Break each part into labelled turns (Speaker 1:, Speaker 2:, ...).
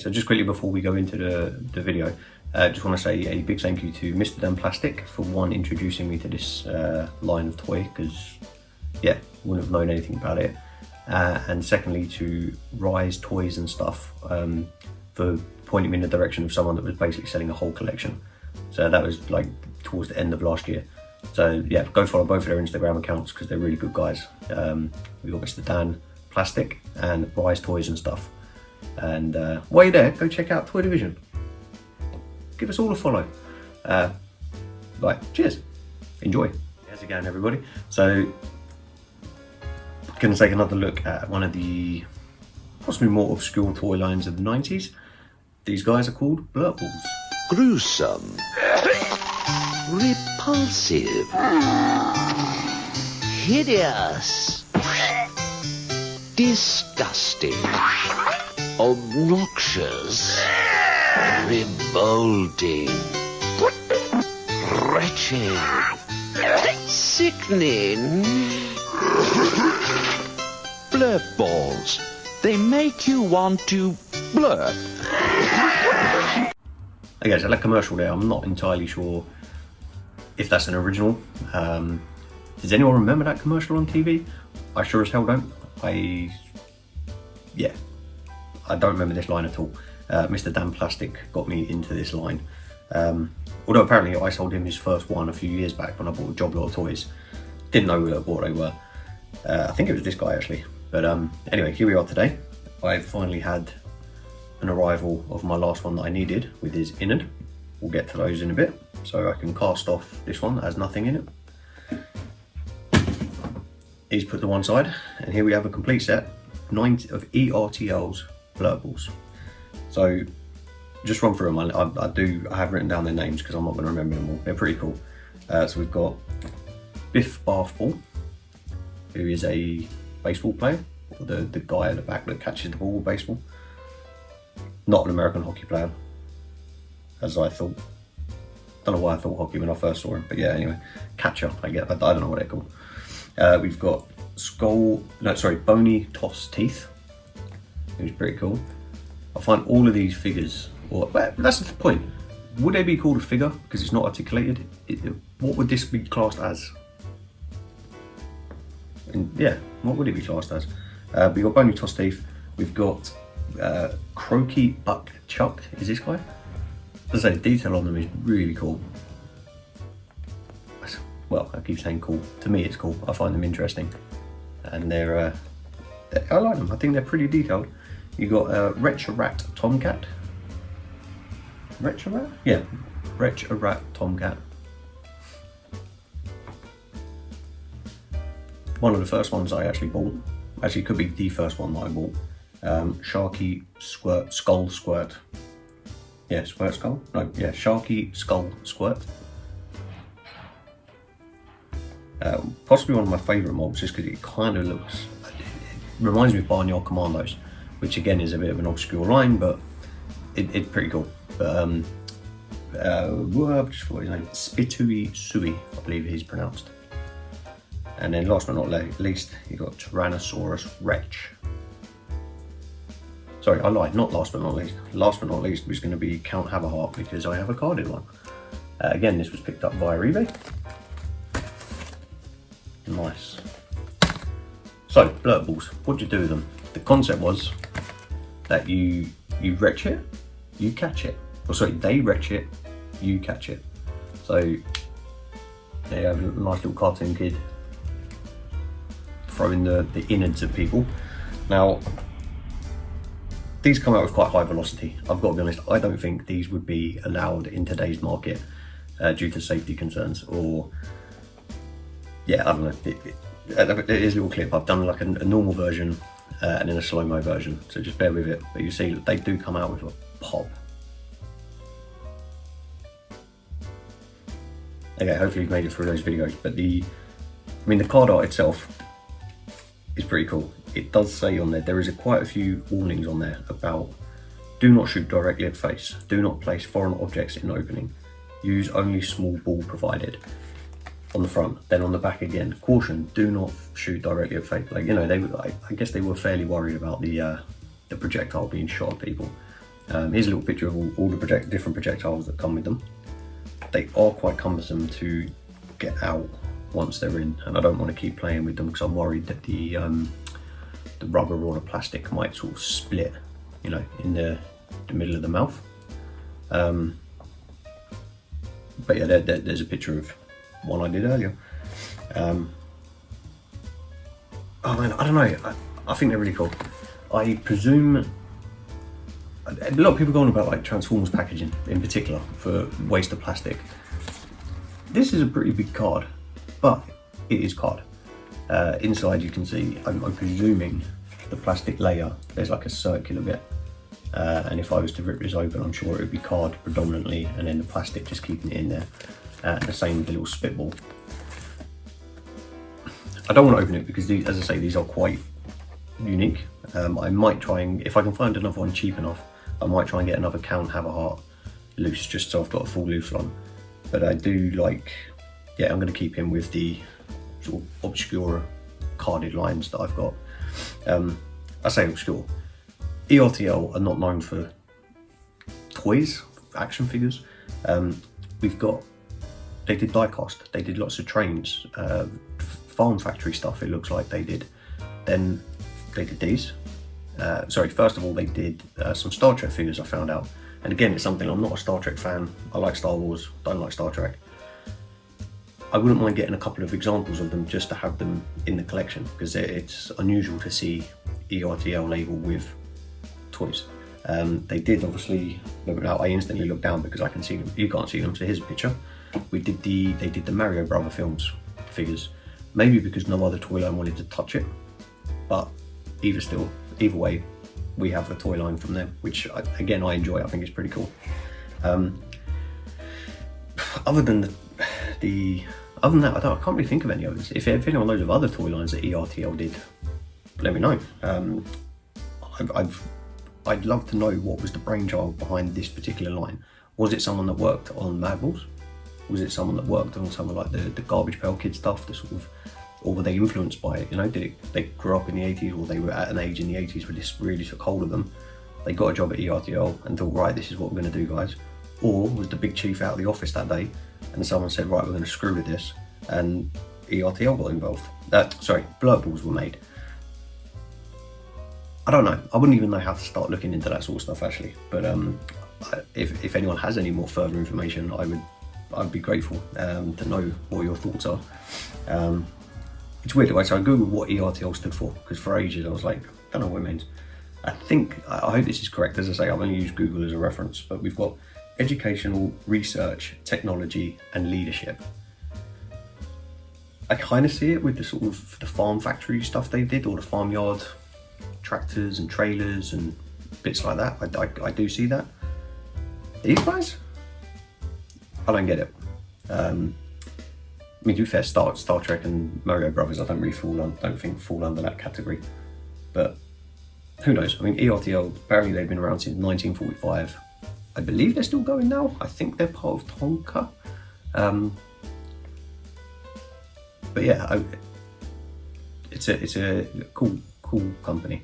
Speaker 1: so just quickly before we go into the video, just want to say a big thank you to Mr. Dan Plastic for one, introducing me to this line of toy, because yeah, wouldn't have known anything about it. And secondly to Rise Toys and Stuff for pointing me in the direction of someone that was basically selling a whole collection. So that was like towards the end of last year. So yeah, go follow both of their Instagram accounts because they're really good guys. We got Mr. Dan Plastic and Rise Toys and Stuff. And while you're there, go check out Toy Division. Give us all a follow. Right, cheers. Enjoy. How's it going, everybody? So, going to take another look at one of the possibly more obscure toy lines of the 90s. These guys are called Burples.
Speaker 2: Gruesome. Repulsive. Hideous. Disgusting. Obnoxious. Revolting. Wretched. Sickening. Blurp balls. They make you want to blurp.
Speaker 1: Okay, so that commercial there, I'm not entirely sure if that's an original. Does anyone remember that commercial on TV? I sure as hell don't. I don't remember this line at all. Mr. Dan Plastic got me into this line. Although apparently I sold him his first one a few years back when I bought a job lot of toys. Didn't know what they were. I think it was this guy actually. But anyway, here we are today. I finally had an arrival of my last one that I needed with his innard. We'll get to those in a bit. So I can cast off this one that has nothing in it. He's put to one side, and here we have a complete set, 9 of ERTL's Blurples. So just run through them. I have written down their names because I'm not going to remember them all. They're pretty cool. So we've got Biff Bathball, who is a baseball player, or the guy at the back that catches the ball with baseball. Not an American hockey player, as I thought. Don't know why I thought hockey when I first saw him, but yeah, anyway, catcher, I don't know what they're called. We've got Bony Toss Teeth, who's pretty cool. I find all of these figures, that's the point. Would they be called a figure because it's not articulated? What would this be classed as? What would it be classed as? We've got Bony Toss Teeth. We've got Croaky Buck Chuck is this guy. As I say, the detail on them is really cool. Well, I keep saying cool. To me, it's cool. I find them interesting, and I like them. I think they're pretty detailed. You got Retch-a-Rat Tomcat. Retch-a-Rat? Yeah, Retch-a-Rat Tomcat. One of the first ones I actually bought. Actually, it could be the first one that I bought. Sharky Skull Squirt. Yeah, Squirt Skull? No, yeah, Sharky Skull Squirt. Possibly one of my favourite mobs just because it kind of looks, it reminds me of Barnyard Commandos, which again is a bit of an obscure line, but it's pretty cool. But just what his name, Spitui Sui, I believe he's pronounced. And then last but not least, you got Tyrannosaurus Wretch. Sorry, I lied, not last but not least. Last but not least was going to be Count Haverheart because I have a carded one. Again, this was picked up via eBay. Nice. So, Blurples, what do you do with them? The concept was that you retch it, you catch it. Or sorry, they retch it, you catch it. So, there you have a nice little cartoon kid throwing the innards at people. Now, these come out with quite high velocity. I've got to be honest, I don't think these would be allowed in today's market due to safety concerns or, yeah, I don't know. It is a little clip. I've done like a normal version and then a slow-mo version, so just bear with it. But you see they do come out with a pop. Okay, hopefully you've made it through those videos, but the card art itself is pretty cool. It does say on there is quite a few warnings on there about do not shoot directly at face, do not place foreign objects in opening, use only small ball provided. On the front, then on the back again, caution, do not shoot directly at face. Like, you know, I guess they were fairly worried about the projectile being shot at people. Here's a little picture of all the different projectiles that come with them. They are quite cumbersome to get out once they're in, and I don't want to keep playing with them because I'm worried that the rubber or the plastic might sort of split, you know, in the middle of the mouth. But yeah, there's a picture of one I did earlier. Oh man, I don't know. I think they're really cool. I presume a lot of people go on about like Transformers packaging in particular for waste of plastic. This is a pretty big card, but it is card. Inside you can see, I'm presuming the plastic layer, there's like a circular bit. And if I was to rip this open, I'm sure it would be card predominantly, and then the plastic just keeping it in there. The same with the little spitball. I don't want to open it because these, as I say, these are quite unique. I might try and, if I can find another one cheap enough, I might try and get another Count Have a Heart loose, just so I've got a full loose one. But I do like, yeah, I'm going to keep him with the sort of obscure carded lines that I've got. I say obscure. ERTL are not known for toys, action figures. They did die-cast, they did lots of trains, farm factory stuff it looks like they did. Then they did these. First of all they did some Star Trek figures, I found out. And again, it's something, I'm not a Star Trek fan. I like Star Wars, don't like Star Trek. I wouldn't mind getting a couple of examples of them just to have them in the collection, because it's unusual to see ERTL label with toys. They did obviously, I instantly looked down because I can see them. You can't see them, so here's a picture. They did the Mario Brother films figures, maybe because no other toy line wanted to touch it, but either way, we have a toy line from them, which again I enjoy. I think it's pretty cool. Other than that, I can't really think of any others. If anyone knows of other toy lines that ERTL did, let me know. I'd love to know what was the brainchild behind this particular line. Was it someone that worked on Mad Balls? Was it someone that worked on some of like the Garbage Pail Kid stuff, the sort of, or were they influenced by it? You know, they grew up in the 80s, or they were at an age in the 80s where this really took hold of them. They got a job at ERTL and thought, right, this is what we're going to do, guys. Or was the big chief out of the office that day and someone said, right, we're going to screw with this, and ERTL got involved. Burples were made. I don't know. I wouldn't even know how to start looking into that sort of stuff actually. But if anyone has any more further information, I'd be grateful to know what your thoughts are. It's weird, right? So I googled what ERTL stood for, because for ages I was like, I don't know what it means. I hope this is correct. As I say, I've only used Google as a reference, but we've got educational, research, technology, and leadership. I kind of see it with the sort of the farm factory stuff they did, or the farmyard tractors and trailers and bits like that. I do see that. These guys, I don't get it. I mean, to be fair, Star Trek and Mario Brothers, I don't think fall under that category. But who knows? I mean, ERTL, apparently they've been around since 1945. I believe they're still going now. I think they're part of Tonka. But yeah, it's a cool company.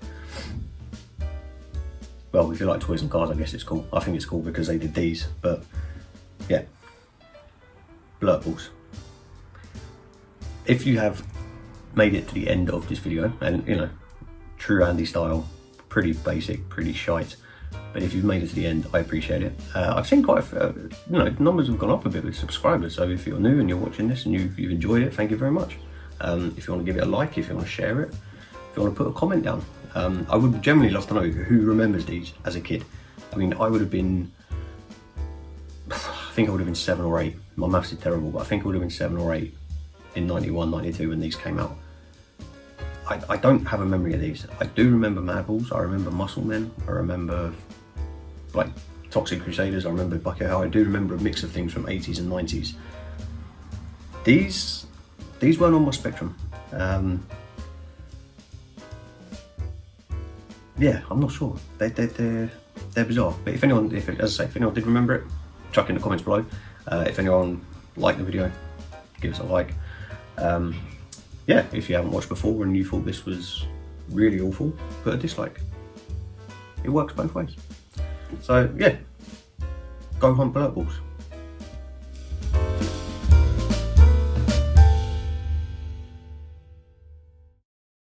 Speaker 1: Well, if you like toys and cars, I guess it's cool. I think it's cool because they did these, but yeah. Burples. If you have made it to the end of this video, and you know, true Andy style, pretty basic, pretty shite, but if you've made it to the end, I appreciate it. I've seen quite numbers have gone up a bit with subscribers, so if you're new and you're watching this and you've enjoyed it, thank you very much. If you want to give it a like, if you want to share it, if you want to put a comment down. I would generally love to know who remembers these as a kid. I mean, I think I would have been 7 or 8. My maths is terrible, but I think I would have been 7 or 8 in 91, 92 when these came out. I don't have a memory of these. I do remember Mad Balls, I remember Muscle Men, I remember like Toxic Crusaders, I remember Bucket Hell. I do remember a mix of things from 80s and 90s. These weren't on my spectrum. Yeah, I'm not sure. They're bizarre. But if anyone did remember it, chuck in the comments below. If anyone liked the video, give us a like. Yeah, if you haven't watched before and you thought this was really awful, put a dislike. It works both ways. So yeah, go hunt Burples.